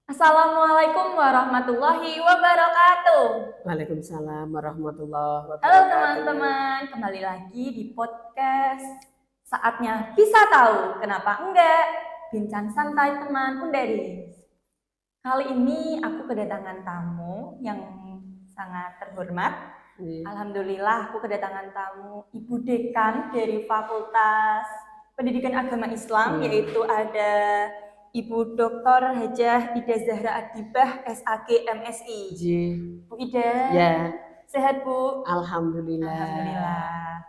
Assalamualaikum warahmatullahi wabarakatuh. Waalaikumsalam warahmatullahi Halo wabarakatuh. teman-teman, kembali lagi di podcast Saatnya Bisa Tahu, Kenapa Enggak? Bincang santai teman Undaris. Kali ini aku kedatangan tamu yang sangat terhormat. Alhamdulillah aku kedatangan tamu Ibu Dekan dari Fakultas Pendidikan Agama Islam, yaitu ada Ibu Dr. Hajah Ida Zahra Adibah, SAG MSI. Bu Ida, Ya, sehat Bu? alhamdulillah. Alhamdulillah.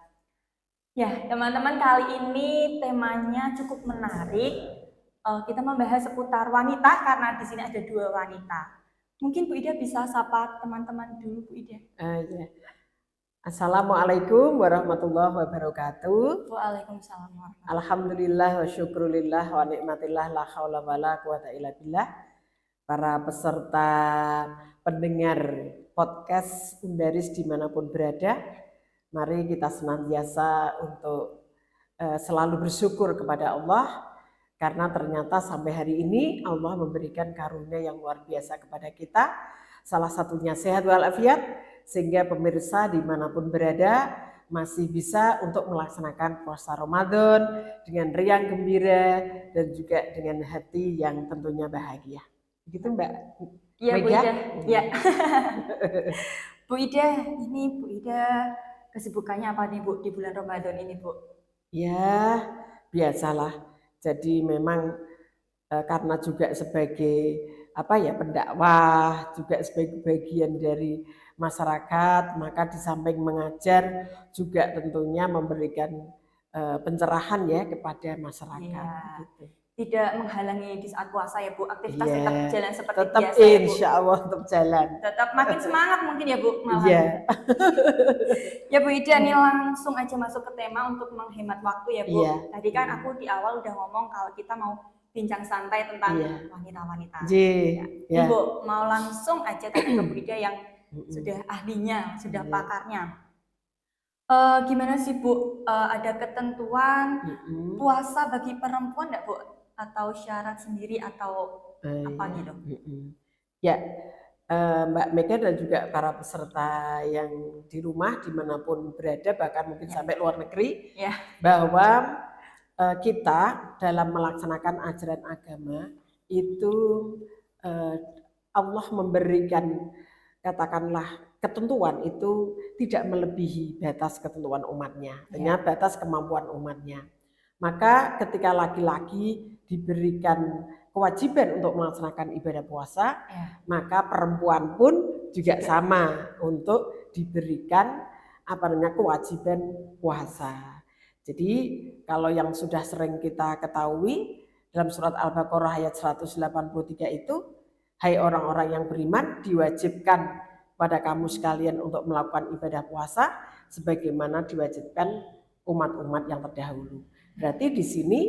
Ya, teman-teman, kali ini temanya cukup menarik. Kita membahas seputar wanita karena di sini ada dua wanita. Mungkin Bu Ida bisa sapa teman-teman dulu, Bu Ida. Ya. Assalamualaikum warahmatullahi wabarakatuh. Waalaikumsalam warahmatullahi wabarakatuh. Alhamdulillah wa syukurillah wa nikmatillah la haula wala quwata illa billah. Para peserta pendengar podcast Undaris dimanapun berada, mari kita senantiasa untuk selalu bersyukur kepada Allah, karena ternyata sampai hari ini Allah memberikan karunia yang luar biasa kepada kita. Salah satunya sehat walafiat, sehingga pemirsa dimanapun berada masih bisa untuk melaksanakan puasa Ramadan dengan riang gembira dan juga dengan hati yang tentunya bahagia. Begitu Mbak? Iya Bu Mega? Ida. Ya. Bu Ida, ini Bu Ida kesibukannya apa nih Bu di bulan Ramadan ini Bu? Ya, biasalah. Jadi memang karena juga sebagai pendakwah, juga sebagai bagian dari masyarakat, maka di samping mengajar juga tentunya memberikan pencerahan ya kepada masyarakat. Ya. Gitu. Tidak menghalangi di saat puasa ya Bu, aktivitas Ya, tetap jalan seperti tetap biasa ya Bu. Insya Allah tetap jalan. Tetap makin semangat mungkin ya Bu malah. Iya. Ya Bu Ida, nih langsung aja masuk ke tema untuk menghemat waktu ya Bu. Iya. Tadi kan aku di awal udah ngomong kalau kita mau bincang santai tentang wanita-wanita. Ya. Bu, mau langsung aja tanya ke Bu Ida yang sudah ahlinya, sudah pakarnya. Gimana sih Bu, ada ketentuan puasa bagi perempuan enggak Bu? Atau syarat sendiri atau apa gitu? Ya, Mbak Mega dan juga para peserta yang di rumah dimanapun berada, bahkan mungkin sampai luar negeri, bahwa kita dalam melaksanakan ajaran agama itu Allah memberikan katakanlah ketentuan itu tidak melebihi batas ketentuan umatnya, dengan batas kemampuan umatnya. Maka ketika laki-laki diberikan kewajiban untuk melaksanakan ibadah puasa, maka perempuan pun juga sama untuk diberikan kewajiban puasa. Jadi kalau yang sudah sering kita ketahui dalam surat Al-Baqarah ayat 183 itu, hai orang-orang yang beriman, diwajibkan pada kamu sekalian untuk melakukan ibadah puasa sebagaimana diwajibkan umat-umat yang terdahulu. Berarti di sini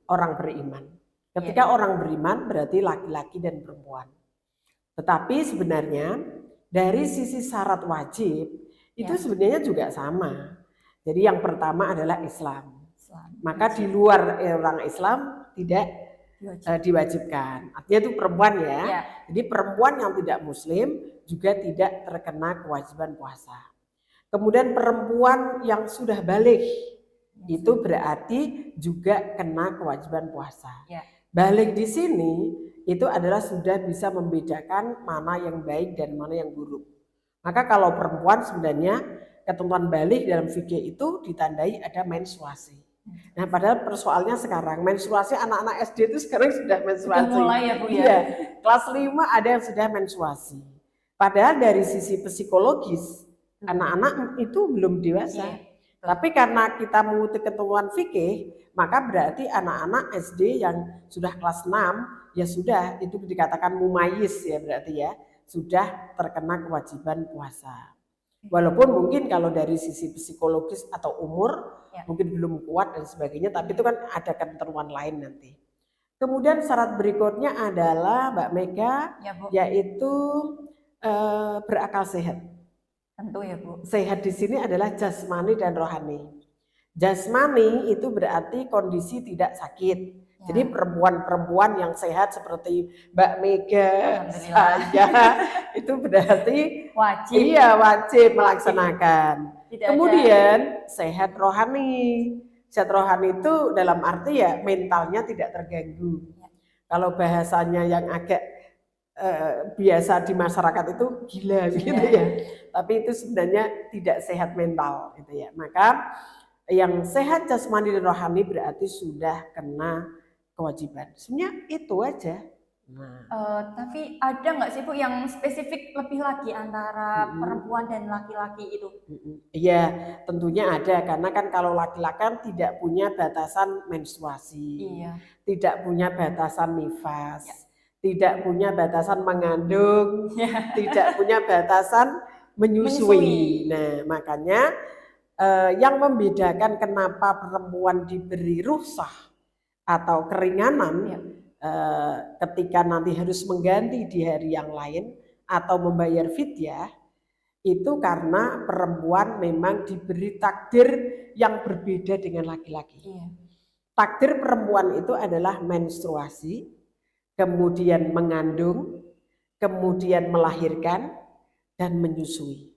orang beriman. Ketika orang beriman berarti laki-laki dan perempuan. Tetapi sebenarnya dari sisi syarat wajib itu sebenarnya juga sama. Jadi yang pertama adalah Islam. Maka di luar orang Islam tidak diwajibkan. Artinya itu perempuan ya. Jadi perempuan yang tidak muslim juga tidak terkena kewajiban puasa. Kemudian perempuan yang sudah balik itu berarti juga kena kewajiban puasa. Balik di sini itu adalah sudah bisa membedakan mana yang baik dan mana yang buruk. Maka kalau perempuan sebenarnya ketentuan balik dalam fikih itu ditandai ada menstruasi. Nah padahal persoalannya sekarang menstruasi anak-anak SD itu sekarang sudah menstruasi. Sudah mulai ya Bu ya? Iya, kelas 5 ada yang sudah menstruasi. Padahal dari sisi psikologis anak-anak itu belum dewasa. Tapi karena kita mengikuti ketentuan fikih, maka berarti anak-anak SD yang sudah kelas 6 ya sudah itu dikatakan mumayyiz ya berarti ya sudah terkena kewajiban puasa. Walaupun mungkin kalau dari sisi psikologis atau umur mungkin belum kuat dan sebagainya, tapi itu kan ada ketentuan lain nanti. Kemudian syarat berikutnya adalah Mbak Mega, yaitu berakal sehat. Tentu ya Bu. Sehat di sini adalah jasmani dan rohani. Jasmani itu berarti kondisi tidak sakit. Jadi perempuan-perempuan yang sehat seperti Mbak Mega, Alhamdulillah. saya itu berarti Wajib. iya wajib melaksanakan. Tidak Kemudian sehat rohani. Sehat rohani itu dalam arti ya mentalnya tidak terganggu. Ya. Kalau bahasanya yang agak biasa di masyarakat itu gila gitu ya. Tapi itu sebenarnya tidak sehat mental gitu ya. Maka yang sehat jasmani dan rohani berarti sudah kena kewajiban. Sebenarnya itu aja. Nah. Tapi ada nggak sih Bu yang spesifik lebih lagi antara perempuan dan laki-laki itu? Iya, tentunya ada karena kan kalau laki-laki kan tidak punya batasan menstruasi, tidak punya batasan nifas, tidak punya batasan mengandung, tidak punya batasan menyusui. Nah, makanya yang membedakan kenapa perempuan diberi rukhsah atau keringanan ketika nanti harus mengganti di hari yang lain atau membayar fidyah itu karena perempuan memang diberi takdir yang berbeda dengan laki-laki. Takdir perempuan itu adalah menstruasi, kemudian mengandung, kemudian melahirkan, dan menyusui.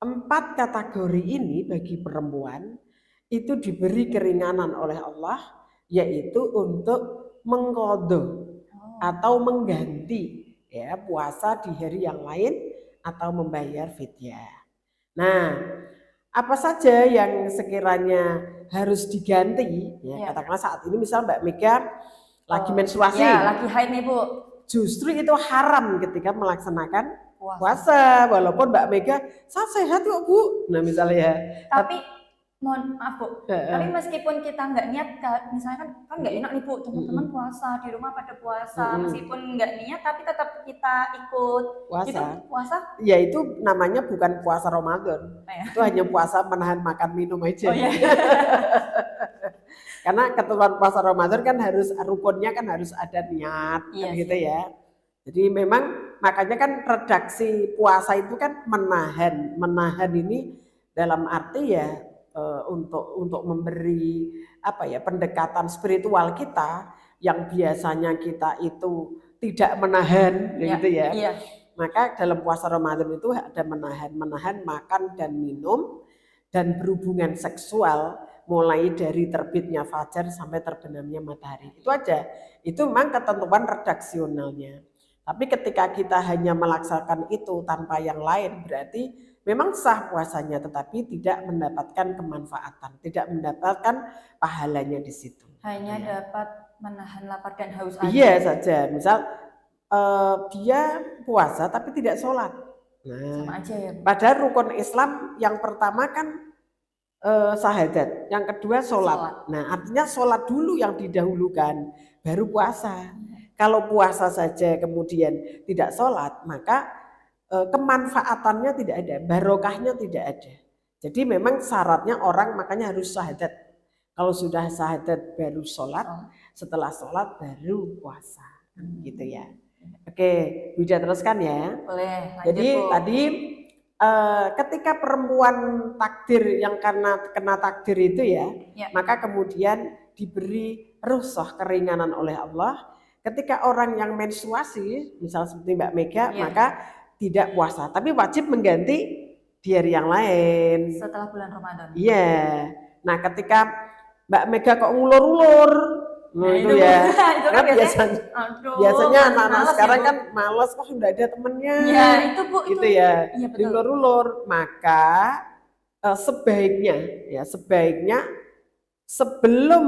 4 kategori ini bagi perempuan itu diberi keringanan oleh Allah, yaitu untuk mengqadha atau mengganti ya puasa di hari yang lain atau membayar fidyah. Nah, apa saja yang sekiranya harus diganti ya, katakanlah saat ini misal Mbak Mega lagi menstruasi. Ya, lagi haid nih Bu. Justru itu haram ketika melaksanakan puasa. Walaupun Mbak Mega, saya sehat kok Bu. Nah misalnya. Tapi mohon maaf Bu, tapi meskipun kita nggak niat, misalnya kan nggak enak nih Bu, teman-teman puasa, di rumah pada puasa, meskipun nggak niat tapi tetap kita ikut puasa. Itu puasa? Ya itu namanya bukan puasa Ramadan, itu hanya puasa menahan makan minum aja. Karena ketentuan puasa Ramadan kan harus rukunnya kan harus ada niat, kan gitu ya. Jadi memang makanya kan redaksi puasa itu kan menahan ini dalam arti ya untuk memberi apa ya pendekatan spiritual kita yang biasanya kita itu tidak menahan gitu ya. Maka dalam puasa Ramadan itu ada menahan makan dan minum dan berhubungan seksual mulai dari terbitnya fajar sampai terbenamnya matahari. Itu aja. Itu memang ketentuan redaksionalnya. Tapi ketika kita hanya melaksanakan itu tanpa yang lain berarti memang sah puasanya tetapi tidak mendapatkan kemanfaatan, tidak mendapatkan pahalanya di situ. Hanya dapat menahan lapar dan haus aja. Iya saja. Misal dia puasa tapi tidak sholat. Nah, sama aja ya. Padahal rukun Islam yang pertama kan syahadat, yang kedua sholat. Nah artinya sholat dulu yang didahulukan, baru puasa. Kalau puasa saja kemudian tidak sholat, maka kemanfaatannya tidak ada, barokahnya tidak ada. Jadi memang syaratnya orang makanya harus syahadat. Kalau sudah syahadat baru sholat, setelah sholat baru puasa, gitu ya. Oke, bisa teruskan ya. Boleh. Jadi tadi ketika perempuan takdir yang karena kena takdir itu ya, maka kemudian diberi rukhsah keringanan oleh Allah. Ketika orang yang menstruasi, misal seperti Mbak Mega, maka tidak puasa, tapi wajib mengganti di hari yang lain. Setelah bulan Ramadan. Iya. Nah, ketika Mbak Mega kok ngulur-ulur, itu ya. Kan biasanya anak-anak sekarang kan malas, kok sudah ada temennya. Ya, itu Bu. Itu ya. Dilur-ulur, maka sebaiknya sebelum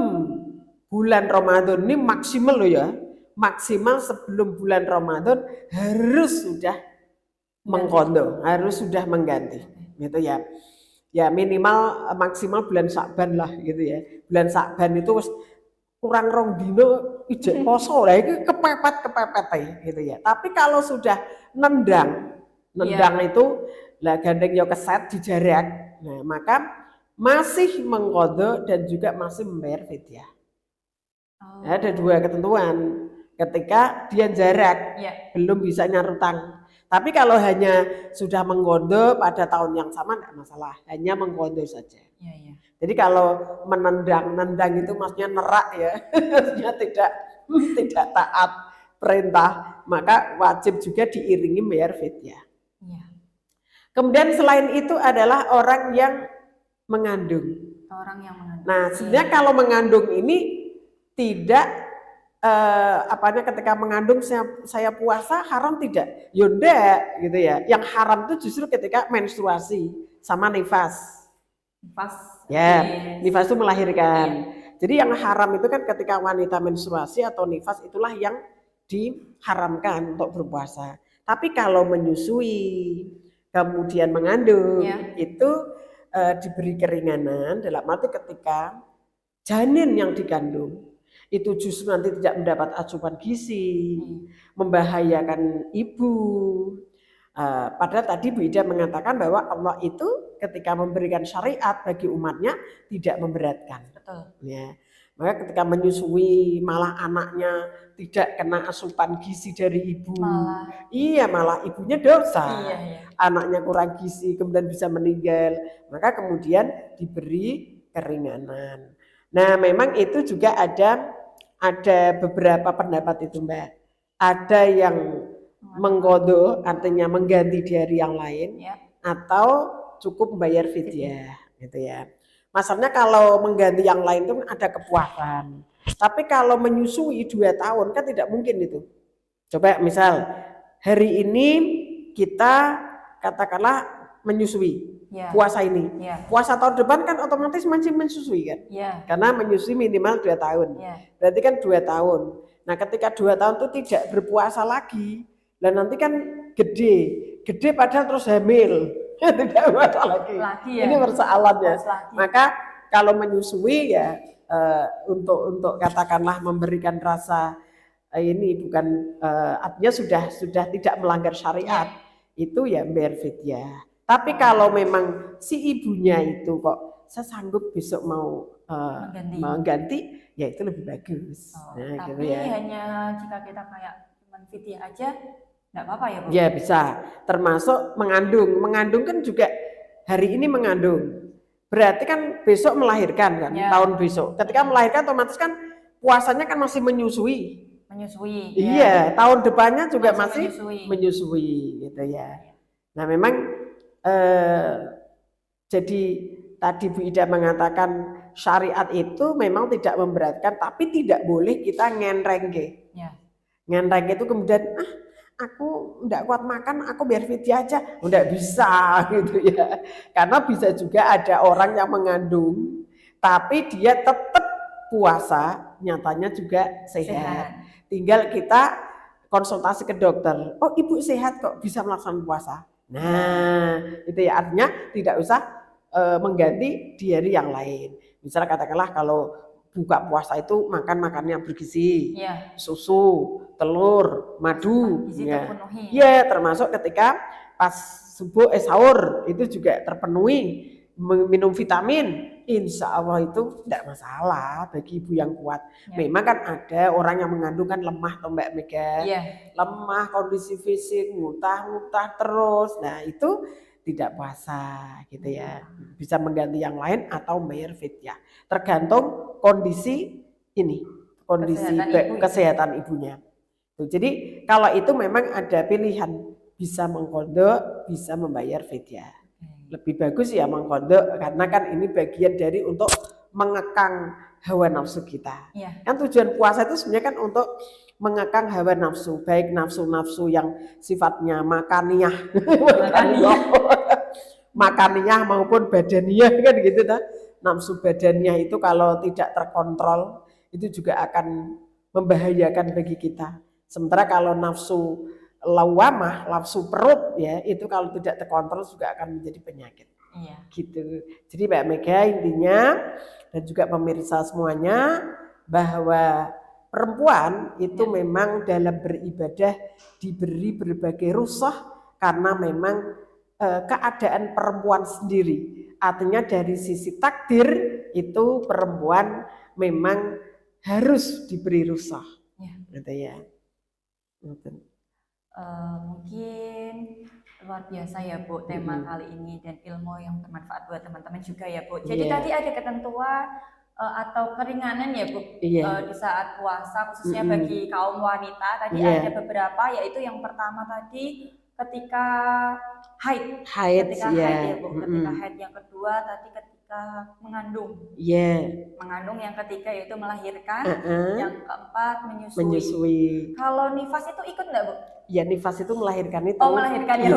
bulan Ramadan ini maksimal loh ya. Maksimal sebelum bulan Ramadan harus sudah mengqadha, harus sudah mengganti, gitu ya. Ya minimal maksimal bulan Sya'ban lah, gitu ya. Bulan Sya'ban itu kurang rong dino ijek poso lah, itu kepepet gitu ya. Tapi kalau sudah nendang itu lah gandeng yo keset dijarak, nah maka masih mengqadha dan juga masih membayar fidyah. Ada 2 ketentuan. Ketika dia jarak, belum bisa nyarutang. Tapi kalau hanya sudah mengqadha pada tahun yang sama tidak masalah, hanya mengqadha saja. Iya, iya. Jadi kalau menendang itu maksudnya nerak ya, maksudnya tidak taat perintah, maka wajib juga diiringi bayar fidyah. Iya. Kemudian selain itu adalah orang yang mengandung. Orang yang mengandung. Nah, sebenarnya kalau mengandung ini tidak ketika mengandung saya puasa haram tidak? Yaudah gitu ya. Yang haram itu justru ketika menstruasi sama nifas. Nifas. Ya, Yes. nifas itu melahirkan. Jadi yang haram itu kan ketika wanita menstruasi atau nifas, itulah yang diharamkan untuk berpuasa. Tapi kalau menyusui, kemudian mengandung, itu diberi keringanan dalam arti ketika janin yang dikandung itu justru nanti tidak mendapat asupan gizi, membahayakan ibu. Padahal tadi Bu Ida mengatakan bahwa Allah itu ketika memberikan syariat bagi umatnya tidak memberatkan. Betul. Ya. Maka ketika menyusui malah anaknya tidak kena asupan gizi dari ibu. Malah ibunya dosa. Iya. Anaknya kurang gizi kemudian bisa meninggal. Maka kemudian diberi keringanan. Nah, memang itu juga ada beberapa pendapat itu, Mbak. Ada yang mengqadha, artinya mengganti di hari yang lain, atau cukup membayar fidyah, gitu ya. Masalahnya kalau mengganti yang lain itu ada kepuasan. Tapi kalau menyusui 2 tahun kan tidak mungkin itu. Coba misal hari ini kita katakanlah menyusui. Puasa ini. Puasa tahun depan kan otomatis masih menyusui kan? Karena menyusui minimal 2 tahun. Berarti kan 2 tahun. Nah, ketika 2 tahun itu tidak berpuasa lagi, dan nanti kan gede padahal terus hamil. Tidak puasa lagi. Ini persoalannya. Maka kalau menyusui ya untuk katakanlah memberikan rasa ini bukan artinya sudah tidak melanggar syariat, itu ya bayar fidyah. Tapi kalau memang si ibunya itu kok saya sanggup besok mau mengganti, ya itu lebih bagus. Nah, tapi gitu ya. Hanya jika kita kayak cuman fidyah aja, nggak apa-apa ya Bu? Ya bisa, termasuk mengandung. Mengandung kan juga hari ini mengandung. Berarti kan besok melahirkan kan, tahun besok. Ketika melahirkan otomatis kan puasanya kan masih menyusui. Iya, tahun depannya juga masih menyusui gitu ya. Nah, memang jadi tadi Bu Ida mengatakan syariat itu memang tidak memberatkan, tapi tidak boleh kita ngenrengke. Ngenrengke itu kemudian aku enggak kuat makan, aku biar fidyah aja. Enggak bisa gitu ya. Karena bisa juga ada orang yang mengandung tapi dia tetap puasa, nyatanya juga sehat. Tinggal kita konsultasi ke dokter. Oh, ibu sehat kok bisa melaksanakan puasa. Nah, itu ya artinya tidak usah mengganti di hari yang lain. Misalnya katakanlah kalau buka puasa itu makan yang bergizi, susu, telur, madu, ya termasuk ketika pas subuh sahur itu juga terpenuhi, minum vitamin, insya Allah itu tidak masalah bagi ibu yang kuat. Memang kan ada orang yang mengandung kan lemah toh Mbak Mega, lemah kondisi fisik, ngutah terus, nah itu tidak puasa gitu ya. Bisa mengganti yang lain atau bayar fidyah, tergantung kondisi ini, kondisi kesehatan ibunya. Jadi kalau itu memang ada pilihan, bisa mengqadha, bisa membayar fidyah. Lebih bagus ya mengqadha, karena kan ini bagian dari untuk mengekang hawa nafsu kita. Kan tujuan puasa itu sebenarnya kan untuk mengekang hawa nafsu, baik nafsu-nafsu yang sifatnya makaniyah makaniyah maupun badaniyah kan gitu ta. Nafsu badaniyah itu kalau tidak terkontrol itu juga akan membahayakan bagi kita. Sementara kalau nafsu lawamah, nafsu perut ya, itu kalau tidak terkontrol juga akan menjadi penyakit. Gitu. Jadi Mbak Mega intinya dan juga pemirsa semuanya bahwa perempuan itu memang dalam beribadah diberi berbagai rukhsah karena memang keadaan perempuan sendiri. Artinya dari sisi takdir itu perempuan memang harus diberi rukhsah. Gitu ya. Mungkin luar biasa ya Bu tema kali ini dan ilmu yang bermanfaat buat teman-teman juga ya Bu. Jadi Iya. tadi ada ketentuan atau keringanan ya Bu Iya. di saat puasa khususnya bagi kaum wanita. Tadi Iya. ada beberapa, yaitu yang pertama tadi ketika haid. Haid, Ketika iya. haid ya Bu. Ketika haid. Yang kedua tadi ketika mengandung. Iya. Mengandung. Yang ketiga yaitu melahirkan. Heeh. Yang keempat menyusui. Menyusui. Kalau nifas itu ikut nggak Bu? Ya, nifas itu melahirkan itu. Oh, melahirkan ya.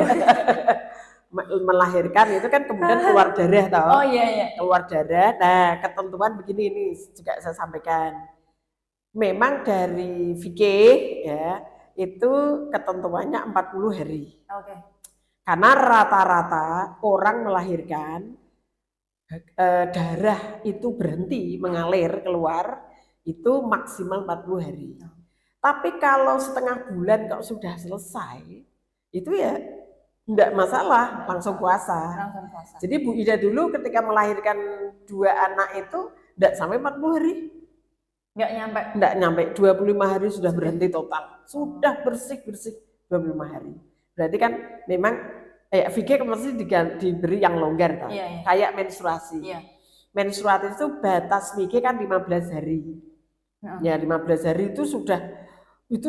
Melahirkan itu kan kemudian keluar darah toh. Oh iya. Keluar darah. Nah, ketentuan begini ini juga saya sampaikan. Memang dari fikih ya, itu ketentuannya 40 hari. Oke. Karena rata-rata orang melahirkan darah itu berhenti mengalir keluar itu maksimal 40 hari. Tapi kalau setengah bulan kok sudah selesai, itu ya enggak masalah, langsung puasa. Langsung puasa. Jadi Bu Ida dulu ketika melahirkan 2 anak itu enggak sampai 40 hari. Enggak nyampe 25 hari sudah berhenti total. Sudah bersih-bersih 25 hari. Berarti kan memang fikih mesti diberi yang longgar kan. Iya. Kayak menstruasi. Iya. Menstruasi itu batas fikih kan 15 hari. Ya 15 hari itu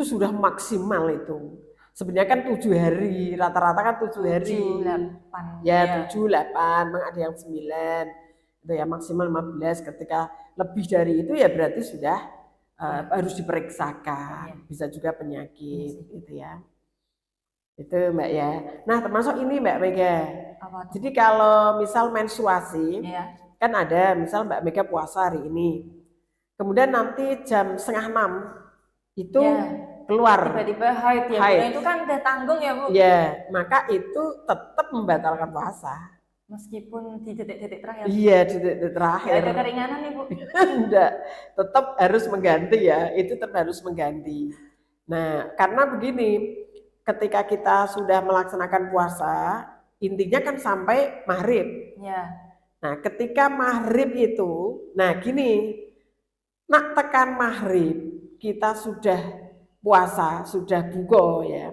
sudah maksimal itu. Sebenarnya kan 7 hari, rata-rata kan 7 hari. 7, 8. Ya 7, 8, ada yang 9. Itu ya maksimal 15. Ketika lebih dari itu ya berarti sudah harus diperiksakan. Bisa juga penyakit gitu ya. Itu Mbak ya. Nah termasuk ini Mbak Mega. Jadi kalau misal menstruasi, kan ada misal Mbak Mega puasa hari ini. Kemudian nanti jam 5:30 itu keluar tiba-tiba haid ya Bu. Itu kan udah tanggung ya Bu. Ya, maka itu tetap membatalkan puasa. Meskipun di detik-detik terakhir. Iya, di detik terakhir. Ada keringanan nih Bu. Enggak, tetap harus mengganti ya. Itu tetap harus mengganti. Nah, karena begini, ketika kita sudah melaksanakan puasa, intinya kan sampai maghrib. Ya. Nah, ketika maghrib itu, nah gini, nak tekan maghrib, kita sudah puasa, sudah buka ya.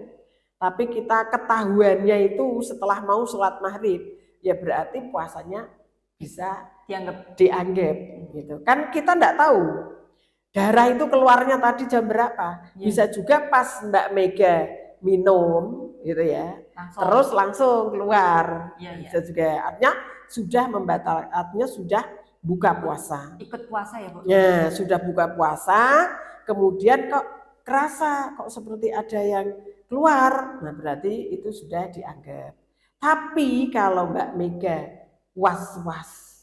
Tapi kita ketahuannya itu setelah mau sholat maghrib, ya berarti puasanya bisa dianggap gitu. Kan kita enggak tahu darah itu keluarnya tadi jam berapa. Bisa juga pas Mbak Mega minum gitu ya. Terus langsung keluar. Bisa juga. Artinya sudah membatalkan, artinya sudah buka puasa. Ikut puasa ya Bu? Ya, sudah buka puasa, kemudian kok kerasa kok seperti ada yang keluar, nah berarti itu sudah dianggap. Tapi kalau Mbak Mega was-was,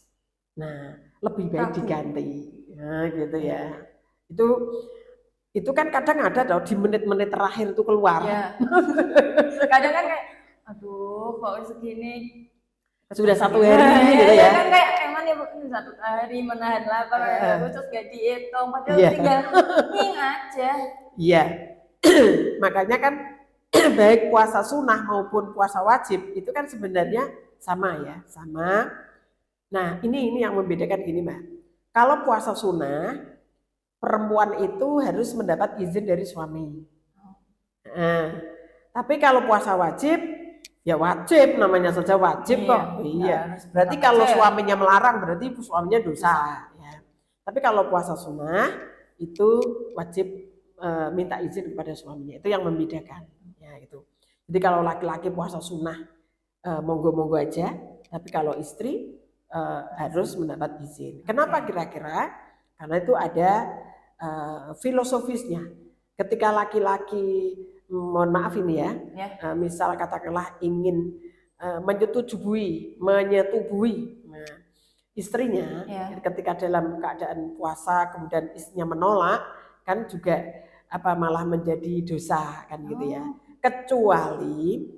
nah lebih baik diganti, nah gitu ya. Itu kan kadang ada di menit-menit terakhir itu keluar. Ya. Kadang kan kayak, aduh kok segini. Sudah 1 hari gitu ya. Kan kayak emang ya Bu, 1 hari menahan lapar, terus gak dihitung, padahal tinggal nging aja. Iya, makanya kan baik puasa sunnah maupun puasa wajib itu kan sebenarnya sama ya, sama. Nah ini yang membedakan gini Mbak. Kalau puasa sunnah, perempuan itu harus mendapat izin dari suami. Nah, tapi kalau puasa wajib, ya wajib, namanya saja wajib kok. Iya. Berarti kalau suaminya melarang berarti suaminya dosa. Ya. Tapi kalau puasa sunnah itu wajib minta izin kepada suaminya. Itu yang membedakan. Ya itu. Jadi kalau laki-laki puasa sunnah monggo-monggo aja. Tapi kalau istri harus mendapat izin. Kenapa kira-kira? Karena itu ada filosofisnya. Ketika laki-laki mohon maaf ini ya, misal katakanlah ingin menyetujui istrinya ketika dalam keadaan puasa kemudian istrinya menolak, kan juga malah menjadi dosa kan gitu ya. Kecuali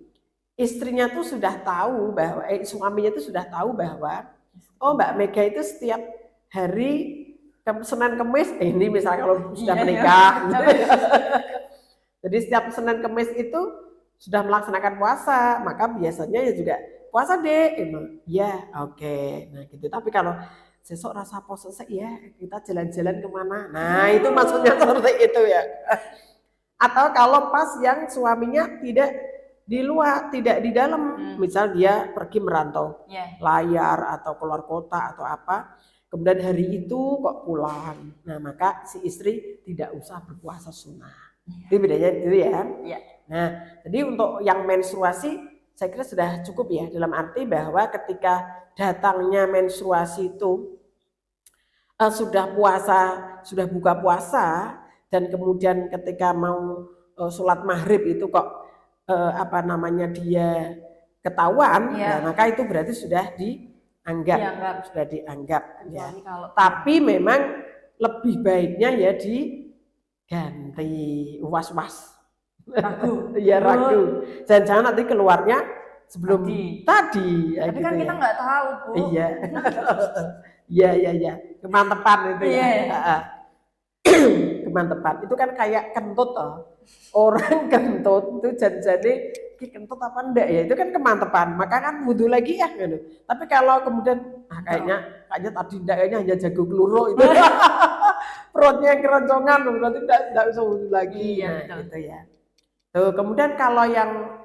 istrinya tuh sudah tahu bahwa suaminya itu sudah tahu bahwa oh Mbak Mega itu setiap hari Senin Kemis ini misalnya kalau sudah menikah gitu. Jadi setiap Senin Kemis itu sudah melaksanakan puasa, maka biasanya ya juga puasa deh. Ya, oke. Nah gitu. Tapi kalau sesok rasa puasa ya kita jalan-jalan kemana. Nah itu maksudnya seperti itu ya. Atau kalau pas yang suaminya tidak di luar, tidak di dalam, misal dia pergi merantau, layar atau keluar kota atau apa, kemudian hari itu kok pulang. Nah, maka si istri tidak usah berpuasa sunnah. Itu bedanya itu ya. Nah, jadi untuk yang menstruasi saya kira sudah cukup ya, dalam arti bahwa ketika datangnya menstruasi itu sudah puasa, sudah buka puasa, dan kemudian ketika mau sholat maghrib itu kok dia ketahuan, nah, maka itu berarti sudah dianggap. Ya. Tapi memang lebih baiknya ya diganti, was-was. Ragu. Ya ragu. Jangan-jangan nanti keluarnya sebelum tadi. Tapi gitu kan kita nggak tahu, Bu. Iya. Iya. Kemantepan itu ya. Kemantepan. Itu kan kayak kentut toh. Orang kentut itu jadi kentut apa enggak ya? Itu kan kemantepan. Maka kan wudhu lagi ya gitu. Tapi kalau kemudian kayaknya tadi kayaknya hanya jago keluro itu. Perutnya keroncongan berarti enggak usah wudhu lagi. Gitu ya. Tuh, kemudian kalau yang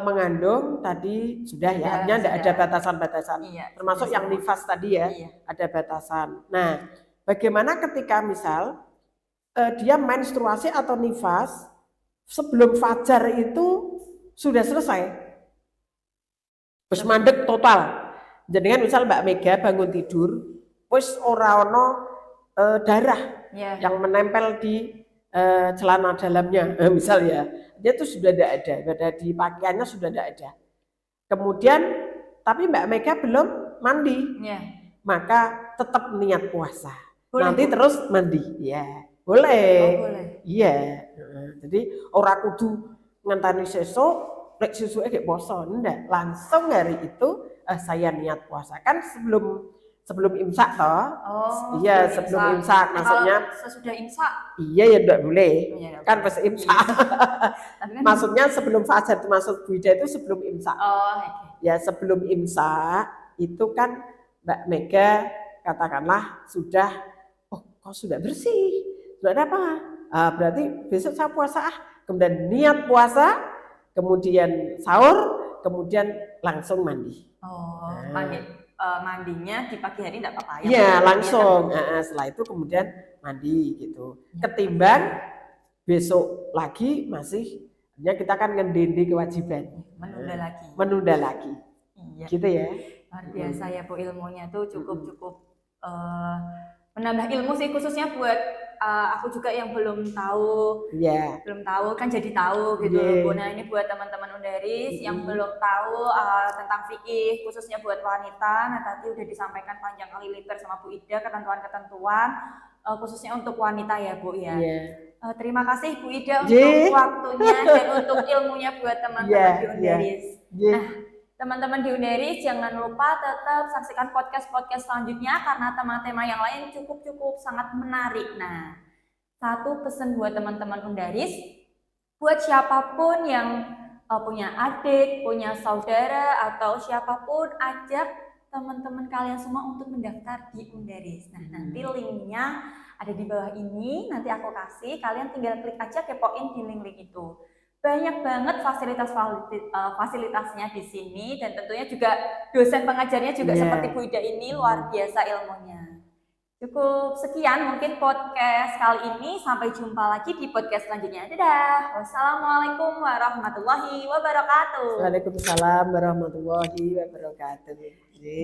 mengandung tadi sudah ya, artinya tidak ada batasan-batasan, termasuk yang nifas tadi ya, ada batasan. Nah, bagaimana ketika misal dia menstruasi atau nifas sebelum fajar itu sudah selesai, terus mandek total. Jadi kan misal Mbak Mega bangun tidur, wis ora ono darah yang menempel di celana dalamnya, misal ya. Dia tuh sudah tidak ada di pakaiannya sudah tidak ada. Kemudian tapi Mbak Mega belum mandi, maka tetap niat puasa. Boleh, nanti terus mandi, ya boleh. Iya. Jadi ora kudu ngenteni sesuk, lek sesuke gek poso, ndak. Langsung hari itu saya niat puasa. Kan sebelum imsak toh. Iya, sebelum imsak. Maksudnya sesudah imsak. Iya ya enggak boleh. Kan pas imsak. Maksudnya sebelum fajar, termasuk Buida itu sebelum imsak. Ya sebelum imsak itu kan Mbak Mega katakanlah sudah kok sudah bersih. Sudah ada apa? Berarti besok saya puasa kemudian niat puasa, kemudian sahur, kemudian langsung mandi. Mandinya di pagi hari enggak apa-apa ya? Iya, langsung. Setelah itu kemudian mandi gitu. Ketimbang besok lagi masih kita kan ngendende kewajiban. Menunda lagi. Iya. Gitu ya. Luar biasa ya Bu, ilmunya tuh cukup menambah ilmu sih, khususnya buat aku juga yang belum tahu. Belum tahu kan jadi tahu gitu Bu. Nah, ini buat teman-teman Undaris yang belum tahu tentang fikih khususnya buat wanita. Nah, tadi udah disampaikan panjang kali lebar sama Bu Ida ketentuan-ketentuan khususnya untuk wanita ya Bu ya. Terima kasih Bu Ida untuk waktunya dan untuk ilmunya buat teman-teman di Undaris. Nah, teman-teman di Undaris jangan lupa tetap saksikan podcast-podcast selanjutnya karena tema-tema yang lain cukup sangat menarik. Nah, satu pesan buat teman-teman Undaris, buat siapapun yang punya adik, punya saudara atau siapapun, ajak teman-teman kalian semua untuk mendaftar di Undaris. Nah, nanti linknya ada di bawah ini, nanti aku kasih, kalian tinggal klik aja, kepoin di link-link itu. Banyak banget fasilitasnya di sini dan tentunya juga dosen pengajarnya juga seperti Bu Ida ini luar biasa ilmunya. Cukup sekian mungkin podcast kali ini, sampai jumpa lagi di podcast selanjutnya. Dadah. Wassalamualaikum warahmatullahi wabarakatuh. Waalaikumsalam warahmatullahi wabarakatuh.